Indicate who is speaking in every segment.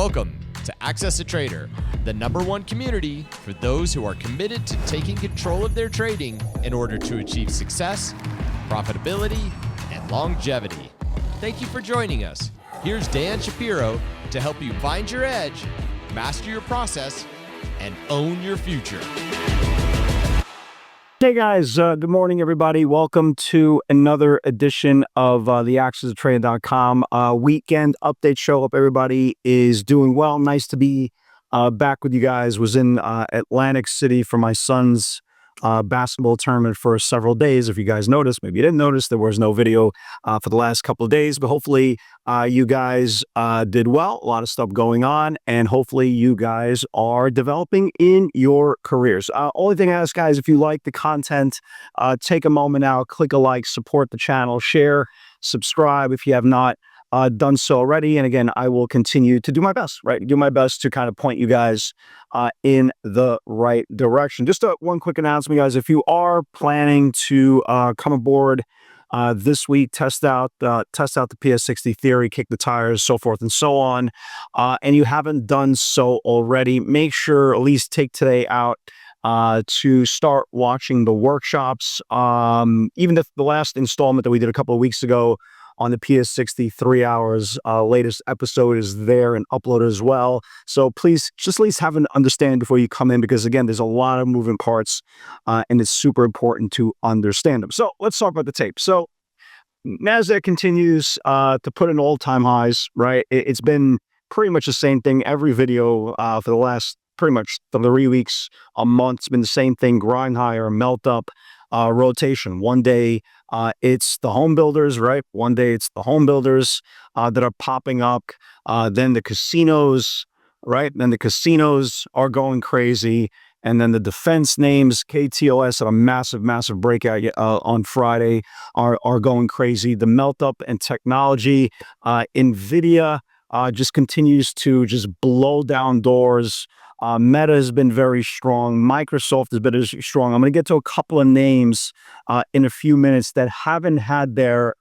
Speaker 1: Welcome to Access a Trader, the #1 community for those who are committed to taking control of their trading in order to achieve success, profitability, and longevity. Thank you for joining us. Here's Dan Shapiro to help you find your edge, master your process, and own your future.
Speaker 2: Hey guys, good morning everybody. Welcome to another edition of the AccessATrader.com weekend update show. Hope everybody is doing well. Nice to be back with you guys. Was in Atlantic City for my son's basketball tournament for several days. If you guys noticed, maybe you didn't notice, there was no video for the last couple of days, but hopefully you guys did well. A lot of stuff going on, and hopefully you guys are developing in your careers. Only thing I ask, guys, if you like the content, take a moment now, click a like, support the channel, share, subscribe if you have not done so already. And again, I will continue to do my best, right? Do my best to kind of point you guys in the right direction. Just one quick announcement, guys. If you are planning to come aboard this week, test out the PS60 theory, kick the tires, so forth and so on, and you haven't done so already, make sure at least take today out to start watching the workshops. Even if the last installment that we did a couple of weeks ago on the PS60 3 hours latest episode is there and uploaded as well. So please just at least have an understanding before you come in, because again, there's a lot of moving parts and it's super important to understand them. So let's talk about the tape. So NASDAQ continues to put in all-time highs, right? It's been pretty much the same thing every video for the last pretty much 3 weeks, a month. It's been the same thing: grind higher, melt up, rotation. One day it's the home builders, right? One day it's the home builders that are popping up. Then the casinos, right? Then the casinos are going crazy. And then the defense names, KTOS, had a massive breakout on Friday, are going crazy. The melt up and technology, NVIDIA just continues to just blow down doors. Meta has been very strong. Microsoft has been very strong. I'm going to get to a couple of names in a few minutes that haven't had their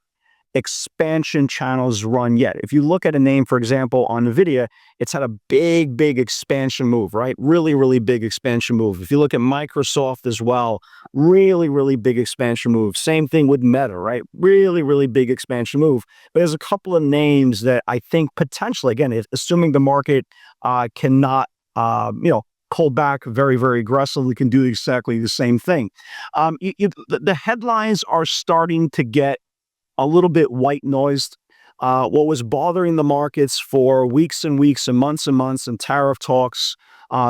Speaker 2: expansion channels run yet. If you look at a name, for example, on NVIDIA, it's had a big expansion move, right? Really big expansion move. If you look at Microsoft as well, really big expansion move. Same thing with Meta, right? Really big expansion move. But there's a couple of names that I think potentially, again, assuming the market cannot pull back very aggressively, can do exactly the same thing. The headlines are starting to get a little bit white noised. What was bothering the markets for weeks and weeks and months and tariff talks,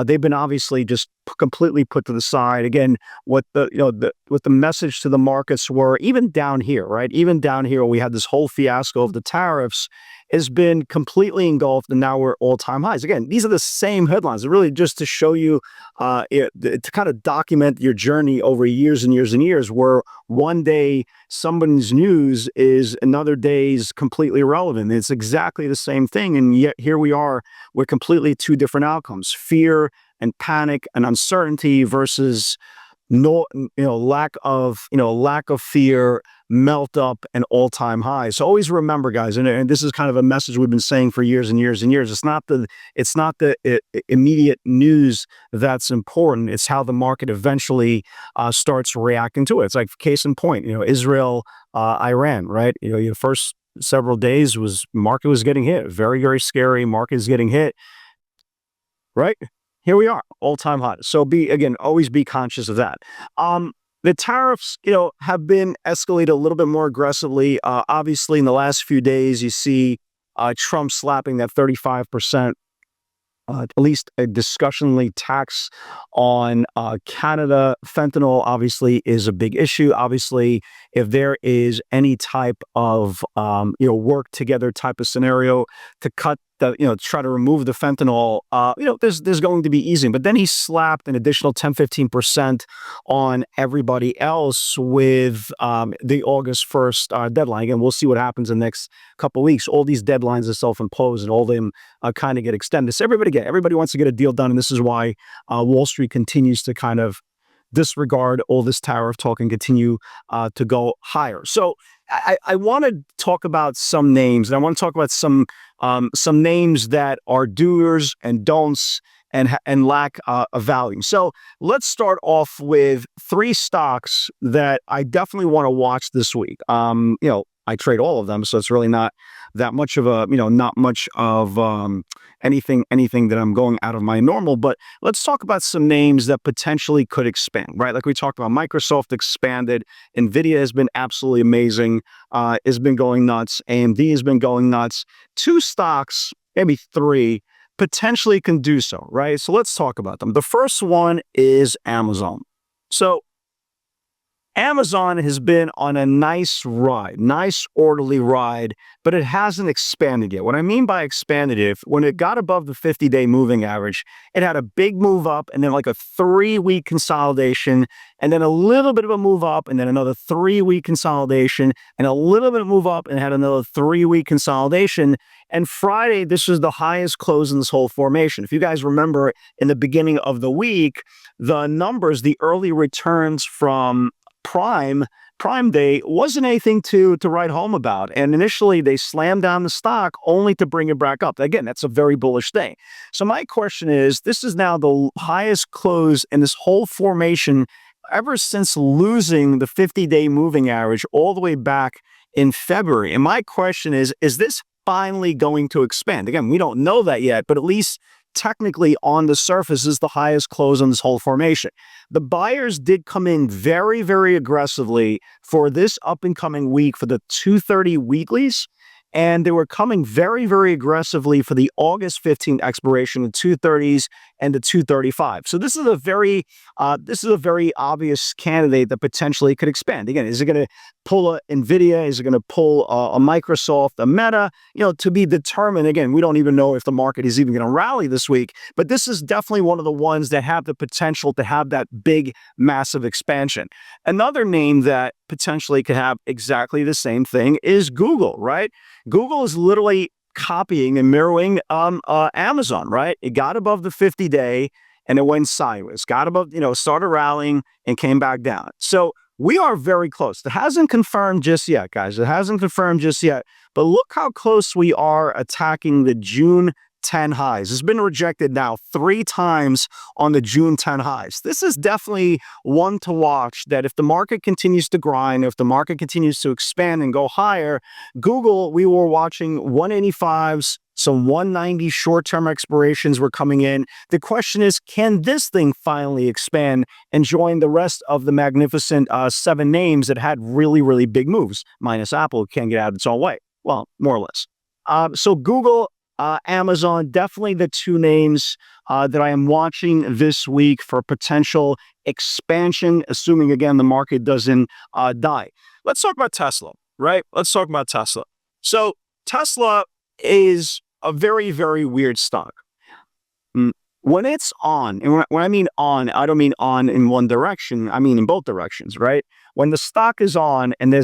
Speaker 2: they've been obviously just completely put to the side. Again, what the message to the markets were, even down here, right? Even down here, we had this whole fiasco of the tariffs, has been completely engulfed, and now we're all-time highs. Again, these are the same headlines. Really just to show you, to kind of document your journey over years and years, where one day someone's news is another day's completely irrelevant. It's exactly the same thing, and yet here we are with completely two different outcomes: fear and panic and uncertainty versus lack of fear, melt up, and all-time highs. So always remember, guys, and this is kind of a message we've been saying for years and years. It's not the immediate news that's important. It's how the market eventually starts reacting to it. It's like, case in point, Israel, Iran, right? Your first several days market was getting hit. Very scary. Market is getting hit, right? Here we are, all-time high. So always be conscious of that. The tariffs, have been escalated a little bit more aggressively. Obviously, in the last few days, you see Trump slapping that 35%, at least a discussionally tax on Canada. Fentanyl obviously is a big issue. Obviously, if there is any type of work together type of scenario to cut try to remove the fentanyl, there's going to be easing. But then he slapped an additional 10-15% on everybody else with the August 1st deadline. Again, we'll see what happens in the next couple of weeks. All these deadlines are self-imposed, and all of them kind of get extended. So everybody wants to get a deal done, and this is why Wall Street continues to kind of disregard all this tariff talk and continue to go higher. So I want to talk about some names, and I want to talk about some names that are doers and don'ts and lack a value. So let's start off with three stocks that I definitely want to watch this week. I trade all of them, so it's really not that much of a, not much of anything that I'm going out of my normal. But let's talk about some names that potentially could expand, right? Like we talked about, Microsoft expanded, Nvidia has been absolutely amazing, has been going nuts, AMD has been going nuts. Two stocks, maybe three, potentially can do so, right? So let's talk about them. The first one is Amazon. So Amazon has been on a nice ride, nice orderly ride, but it hasn't expanded yet. What I mean by expanded, when it got above the 50-day moving average, it had a big move up and then like a 3-week consolidation, and then a little bit of a move up and then another 3-week consolidation and a little bit of move up and had another 3-week consolidation. And Friday, this was the highest close in this whole formation. If you guys remember, in the beginning of the week, the numbers, the early returns from Prime Day wasn't anything to write home about. And initially they slammed down the stock only to bring it back up. Again, that's a very bullish thing. So my question is, this is now the highest close in this whole formation ever since losing the 50-day moving average all the way back in February. And my question is this finally going to expand? Again, we don't know that yet, but at least technically on the surface is the highest close on this whole formation. The buyers did come in very, very aggressively for this up and coming week for the 230 weeklies. And they were coming very, very aggressively for the August 15th expiration, the 230s and the 235. So this is a very obvious candidate that potentially could expand. Again, is it going to pull a Nvidia? Is it going to pull a Microsoft, a Meta? To be determined. Again, we don't even know if the market is even going to rally this week. But this is definitely one of the ones that have the potential to have that big, massive expansion. Another name that potentially could have exactly the same thing is Google, right? Google is literally copying and mirroring Amazon, right? It got above the 50-day and it went sideways. Got above, started rallying and came back down. So we are very close. It hasn't confirmed just yet, guys. It hasn't confirmed just yet. But look how close we are attacking the June 10 highs. It's been rejected now 3 times on the June 10 highs. This is definitely one to watch, that if the market continues to grind, if the market continues to expand and go higher, Google, we were watching 185s, some 190 short-term expirations were coming in. The question is, can this thing finally expand and join the rest of the magnificent 7 names that had really, really big moves? Minus Apple, can't get out of its own way. Well, more or less. So Google, Amazon, definitely the 2 names that I am watching this week for potential expansion, assuming, again, the market doesn't die. Let's talk about Tesla, right? Let's talk about Tesla. So Tesla is a very, very weird stock. When it's on, and when I mean on, I don't mean on in one direction, I mean in both directions, right? When the stock is on and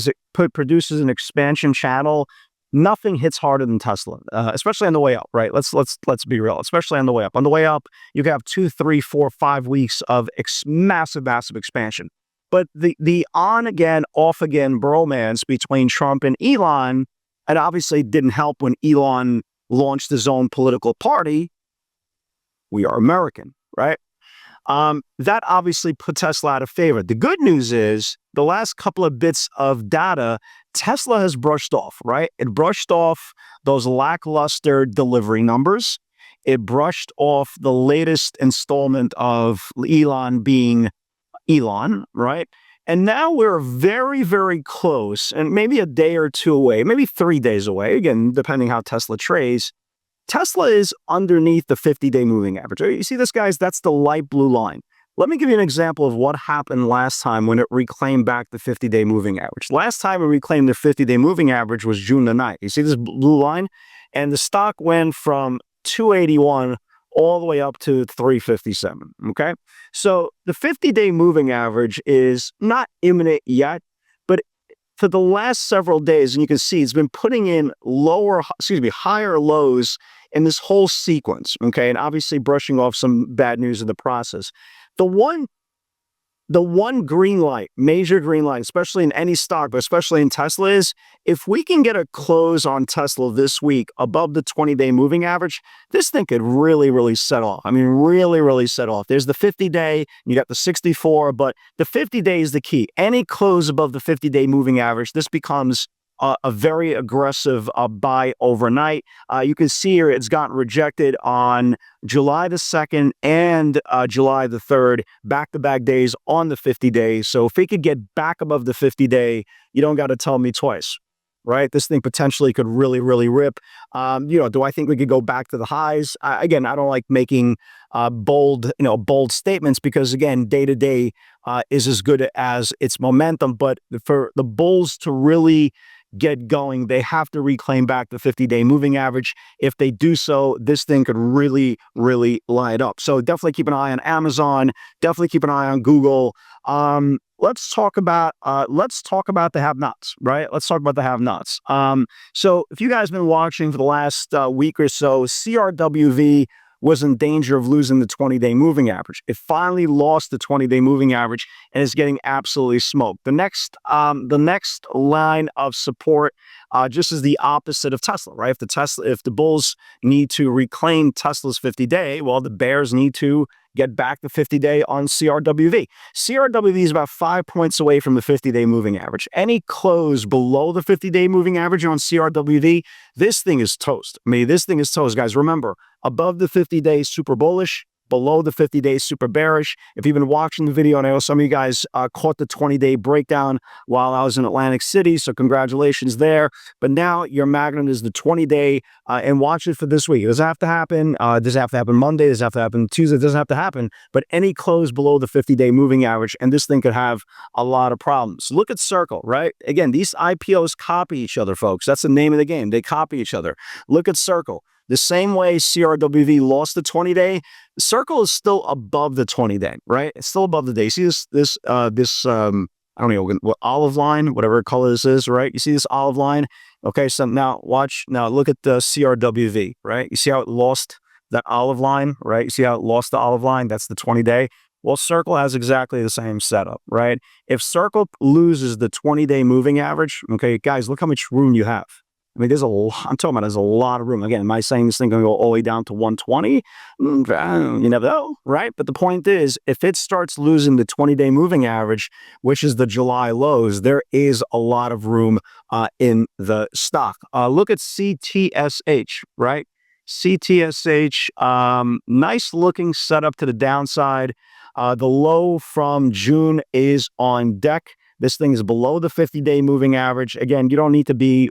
Speaker 2: produces an expansion channel, nothing hits harder than Tesla, especially on the way up, right? Let's be real, especially on the way up. On the way up, you can have 2, 3, 4, 5 weeks of massive expansion. But the on again, off again bromance between Trump and Elon, and obviously didn't help when Elon launched his own political party. We are American, right? That obviously put Tesla out of favor. The good news is the last couple of bits of data, Tesla has brushed off, right? It brushed off those lackluster delivery numbers. It brushed off the latest installment of Elon being Elon, right? And now we're very, very close, and maybe a day or 2 away, maybe 3 days away, again, depending how Tesla trades. Tesla is underneath the 50-day moving average. You see this, guys? That's the light blue line. Let me give you an example of what happened last time when it reclaimed back the 50-day moving average. Last time it reclaimed the 50-day moving average was June the 9th. You see this blue line? And the stock went from 281 all the way up to 357, okay? So the 50-day moving average is not imminent yet, but for the last several days, and you can see it's been putting in higher lows in this whole sequence, okay? And obviously brushing off some bad news in the process. The one the one green light, major green light, especially in any stock, but especially in Tesla, is if we can get a close on Tesla this week above the 20-day moving average, this thing could really, really set off. I mean, really, really set off. There's the 50-day, you got the 64, but the 50-day is the key. Any close above the 50-day moving average, this becomes a very aggressive buy overnight. You can see here it's gotten rejected on July the 2nd and July the 3rd, back-to-back days on the 50 days. So if it could get back above the 50-day, you don't got to tell me twice, right? This thing potentially could really, really rip. Do I think we could go back to the highs? Again, I don't like making bold statements because, again, day to day is as good as its momentum. But for the bulls to really get going, they have to reclaim back the 50-day moving average. If they do so, this thing could really, really light up. So definitely keep an eye on Amazon. Definitely keep an eye on Google. Let's talk about the have-nots, right? Let's talk about the have-nots. So if you guys have been watching for the last week or so, CRWV was in danger of losing the 20-day moving average. It finally lost the 20-day moving average and is getting absolutely smoked. The next line of support just is the opposite of Tesla, right? If the bulls need to reclaim Tesla's 50-day, well, the bears need to get back the 50-day on CRWV. CRWV is about 5 points away from the 50-day moving average. Any close below the 50-day moving average on CRWV, this thing is toast. I mean, this thing is toast, guys. Remember, above the 50-day super bullish, below the 50-day super bearish. If you've been watching the video, and I know some of you guys caught the 20-day breakdown while I was in Atlantic City, so congratulations there. But now your magnet is the 20-day, and watch it for this week. It doesn't have to happen. Does it have to happen Monday? Does it have to happen Tuesday? It doesn't have to happen. But any close below the 50-day moving average, and this thing could have a lot of problems. Look at Circle, right? Again, these IPOs copy each other, folks. That's the name of the game. They copy each other. Look at Circle. The same way CRWV lost the 20-day, Circle is still above the 20-day, right? It's still above the day. See this I don't know what olive line, whatever color this is, right? You see this olive line? Okay, so now look at the CRWV, right? You see how it lost that olive line, right? You see how it lost the olive line? That's the 20-day. Well, Circle has exactly the same setup, right? If Circle loses the 20-day moving average, okay, guys, look how much room you have. I mean, there's a lot of room. Again, am I saying this thing going to go all the way down to 120? You never know, right? But the point is, if it starts losing the 20-day moving average, which is the July lows, there is a lot of room in the stock. Look at CTSH, right? CTSH, nice looking setup to the downside. The low from June is on deck. This thing is below the 50-day moving average. Again, you don't need to be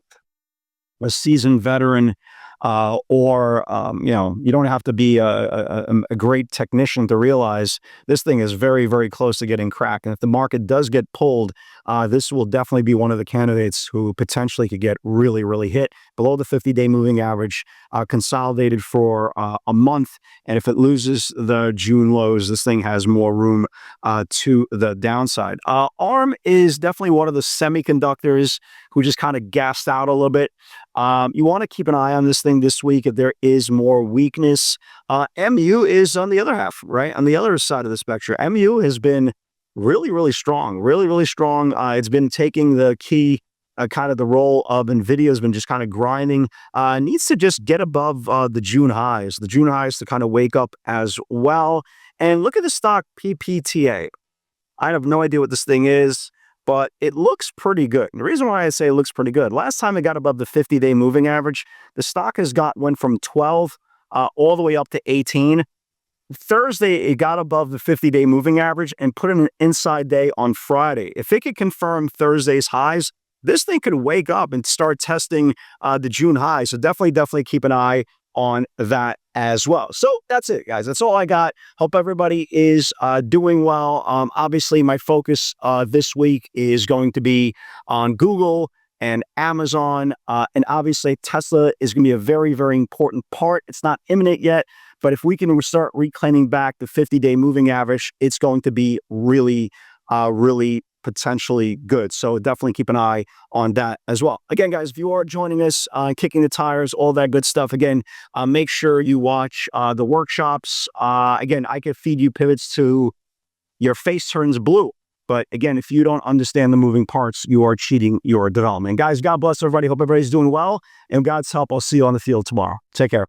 Speaker 2: a seasoned veteran you don't have to be a great technician to realize this thing is very, very close to getting cracked. And if the market does get pulled, this will definitely be one of the candidates who potentially could get really, really hit below the 50-day moving average, consolidated for a month. And if it loses the June lows, this thing has more room to the downside. ARM is definitely one of the semiconductors who just kind of gassed out a little bit. You want to keep an eye on this thing this week if there is more weakness. MU is on the other half, right? On the other side of the spectrum. MU has been really, really strong, really, really strong. It's been taking the key, kind of the role of NVIDIA has been just kind of grinding. Needs to just get above the June highs. The June highs to kind of wake up as well. And look at the stock PPTA. I have no idea what this thing is, but it looks pretty good. And the reason why I say it looks pretty good, last time it got above the 50-day moving average, the stock went from 12 all the way up to 18. Thursday, it got above the 50-day moving average and put in an inside day on Friday. If it could confirm Thursday's highs, this thing could wake up and start testing the June high. So definitely keep an eye on that as well. So that's it, guys. That's all I got. Hope everybody is doing well. Obviously, my focus this week is going to be on Google and Amazon. And obviously, Tesla is going to be a very, very important part. It's not imminent yet, but if we can start reclaiming back the 50-day moving average, it's going to be really, really potentially good. So definitely keep an eye on that as well. Again, guys, if you are joining us, kicking the tires, all that good stuff, again, make sure you watch the workshops. Again, I can feed you pivots to your face turns blue. But again, if you don't understand the moving parts, you are cheating your development. Guys, God bless everybody. Hope everybody's doing well. And with God's help, I'll see you on the field tomorrow. Take care.